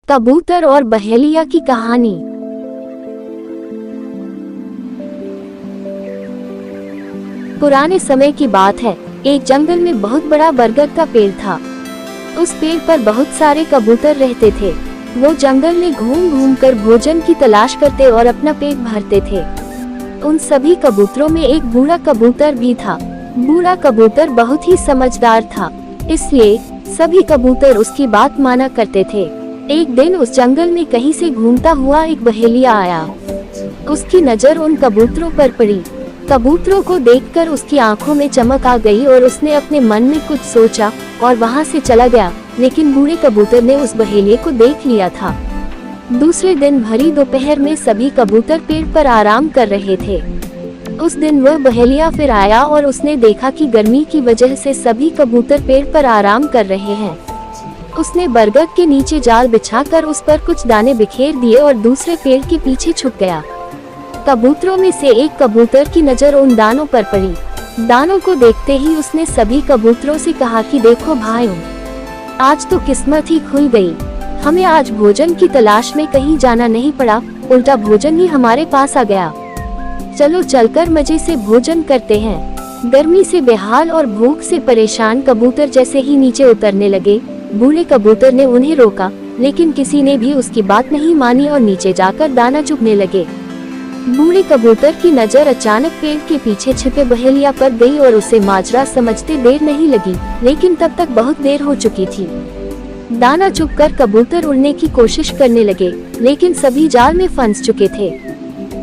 कबूतर और बहेलिया की कहानी। पुराने समय की बात है। एक जंगल में बहुत बड़ा बरगद का पेड़ था। उस पेड़ पर बहुत सारे कबूतर रहते थे। वो जंगल में घूम घूम कर भोजन की तलाश करते और अपना पेट भरते थे। उन सभी कबूतरों में एक बूढ़ा कबूतर भी था। बूढ़ा कबूतर बहुत ही समझदार था, इसलिए सभी कबूतर उसकी बात माना करते थे। एक दिन उस जंगल में कहीं से घूमता हुआ एक बहेलिया आया। उसकी नजर उन कबूतरों पर पड़ी। कबूतरों को देखकर उसकी आंखों में चमक आ गई और उसने अपने मन में कुछ सोचा और वहां से चला गया। लेकिन बूढ़े कबूतर ने उस बहेलिये को देख लिया था। दूसरे दिन भरी दोपहर में सभी कबूतर पेड़ पर आराम कर रहे थे। उस दिन वह बहेलिया फिर आया और उसने देखा कि गर्मी की वजह से सभी कबूतर पेड़ पर आराम कर रहे हैं। उसने बरगद के नीचे जाल बिछाकर उस पर कुछ दाने बिखेर दिए और दूसरे पेड़ के पीछे छुप गया। कबूतरों में से एक कबूतर की नजर उन दानों पर पड़ी। दानों को देखते ही उसने सभी कबूतरों से कहा कि देखो भाइयों, आज तो किस्मत ही खुल गई। हमें आज भोजन की तलाश में कहीं जाना नहीं पड़ा, उल्टा भोजन ही हमारे पास आ गया। चलो चलकर मजे से भोजन करते हैं। गर्मी से बेहाल और भूख से परेशान कबूतर जैसे ही नीचे उतरने लगे, बूढ़े कबूतर ने उन्हें रोका, लेकिन किसी ने भी उसकी बात नहीं मानी और नीचे जाकर दाना चुगने लगे। बूढ़े कबूतर की नजर अचानक पेड़ के पीछे छिपे बहेलिया पर गई और उसे माजरा समझते देर नहीं लगी, लेकिन तब तक बहुत देर हो चुकी थी। दाना चुगकर कबूतर उड़ने की कोशिश करने लगे, लेकिन सभी जाल में फंस चुके थे।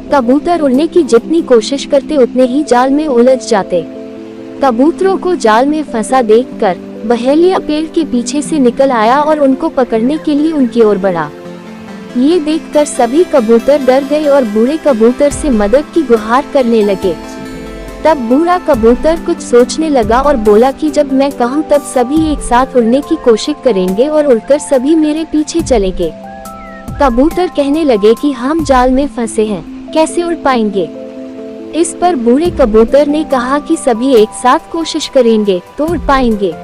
कबूतर उड़ने की जितनी कोशिश करते उतने ही जाल में उलझ जाते। कबूतरों को जाल में फंसा देखकर बहेलिया पेड़ के पीछे से निकल आया और उनको पकड़ने के लिए उनकी ओर बढ़ा। ये देखकर सभी कबूतर डर गए और बूढ़े कबूतर से मदद की गुहार करने लगे। तब बूढ़ा कबूतर कुछ सोचने लगा और बोला कि जब मैं कहूँ तब सभी एक साथ उड़ने की कोशिश करेंगे और उड़कर सभी मेरे पीछे चलेंगे। कबूतर कहने लगे कि हम जाल में फंसे हैं, कैसे उड़ पाएंगे। इस पर बूढ़े कबूतर ने कहा कि सभी एक साथ कोशिश करेंगे तो उड़ पाएंगे।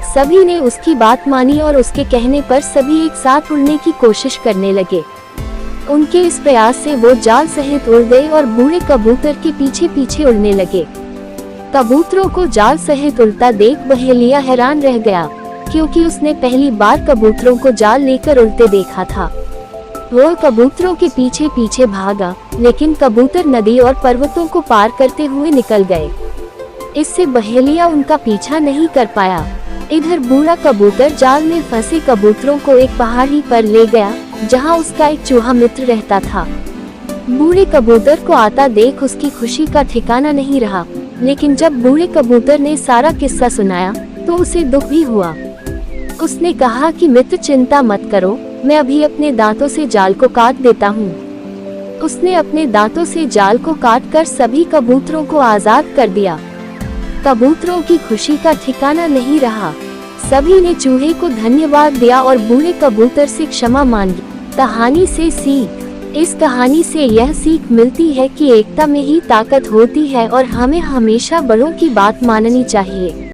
सभी ने उसकी बात मानी और उसके कहने पर सभी एक साथ उड़ने की कोशिश करने लगे। उनके इस प्रयास से वो जाल सहित उड़ गए और बूढ़े कबूतर के पीछे पीछे उड़ने लगे। कबूतरों को जाल सहित उड़ता देख बहेलिया हैरान रह गया, क्योंकि उसने पहली बार कबूतरों को जाल लेकर उड़ते देखा था। वह कबूतरों के पीछे पीछे भागा, लेकिन कबूतर नदी और पर्वतों को पार करते हुए निकल गए। इससे बहेलिया उनका पीछा नहीं कर पाया। इधर बूढ़ा कबूतर जाल में फंसे कबूतरों को एक पहाड़ी पर ले गया, जहां उसका एक चूहा मित्र रहता था। बूढ़े कबूतर को आता देख उसकी खुशी का ठिकाना नहीं रहा, लेकिन जब बूढ़े कबूतर ने सारा किस्सा सुनाया तो उसे दुख भी हुआ। उसने कहा कि मित्र चिंता मत करो, मैं अभी अपने दांतों से जाल को काट देता हूँ। उसने अपने दांतों से जाल को काटकर सभी कबूतरों को आजाद कर दिया। कबूतरों की खुशी का ठिकाना नहीं रहा। सभी ने चूहे को धन्यवाद दिया और बूढ़े कबूतर से क्षमा मांगी। कहानी से सीख। इस कहानी से यह सीख मिलती है कि एकता में ही ताकत होती है और हमें हमेशा बड़ों की बात माननी चाहिए।